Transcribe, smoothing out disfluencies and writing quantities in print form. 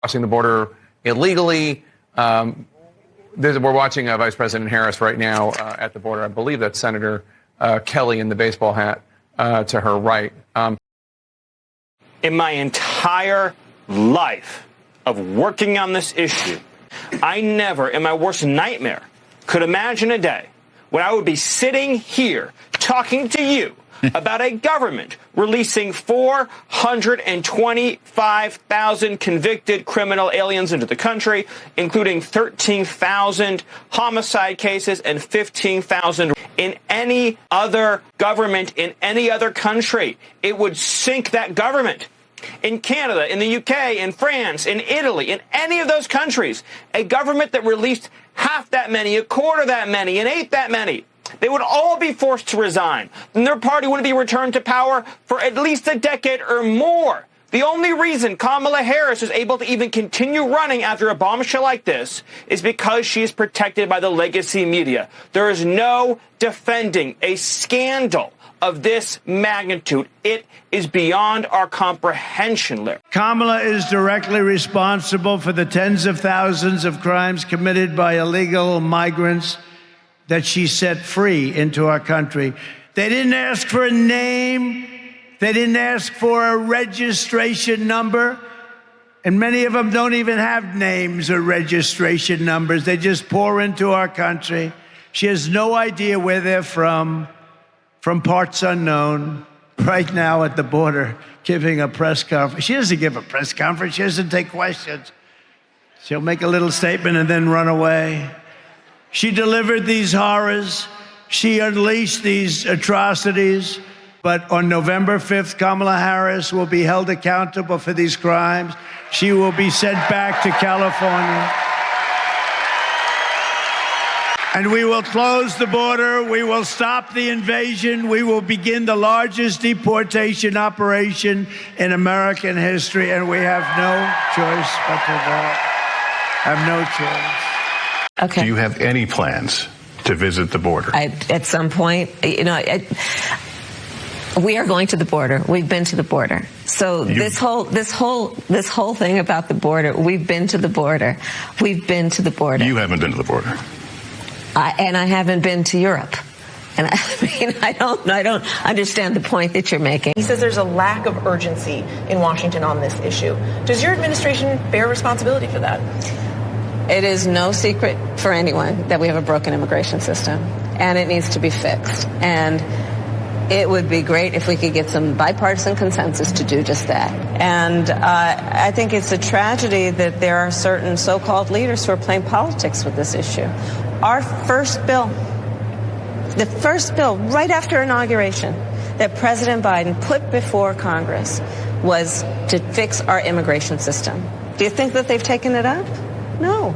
crossing the border illegally. We're watching Vice President Harris right now at the border. I believe that's Senator Kelly in the baseball hat to her right. In my entire life of working on this issue, I never, in my worst nightmare, could imagine a day when I would be sitting here talking to you about a government releasing 425,000 convicted criminal aliens into the country, including 13,000 homicide cases and 15,000 in any other government in any other country. It would sink that government. In Canada, in the UK, in France, in Italy, in any of those countries, a government that released half that many, a quarter that many, an eighth that many, they would all be forced to resign. And their party wouldn't be returned to power for at least a decade or more. The only reason Kamala Harris is able to even continue running after a bombshell like this is because she is protected by the legacy media. There is no defending a scandal of this magnitude. It is beyond our comprehension, Larry. Kamala is directly responsible for the tens of thousands of crimes committed by illegal migrants that she set free into our country. They didn't ask for a name. They didn't ask for a registration number. And many of them don't even have names or registration numbers. They just pour into our country. She has no idea where they're from parts unknown, right now at the border, giving a press conference. She doesn't give a press conference. She doesn't take questions. She'll make a little statement and then run away. She delivered these horrors. She unleashed these atrocities. But on November 5th, Kamala Harris will be held accountable for these crimes. She will be sent back to California. And we will close the border. We will stop the invasion. We will begin the largest deportation operation in American history. And we have no choice but to vote. Have no choice. Okay. Do you have any plans to visit the border? At some point, we are going to the border. We've been to the border. So this whole thing about the border, we've been to the border. We've been to the border. You haven't been to the border. And I haven't been to Europe. And I don't understand the point that you're making. He says there's a lack of urgency in Washington on this issue. Does your administration bear responsibility for that? It is no secret for anyone that we have a broken immigration system, and it needs to be fixed. And it would be great if we could get some bipartisan consensus to do just that. And I think it's a tragedy that there are certain so-called leaders who are playing politics with this issue. Our first bill, the first bill right after inauguration that President Biden put before Congress was to fix our immigration system. Do you think that they've taken it up? No.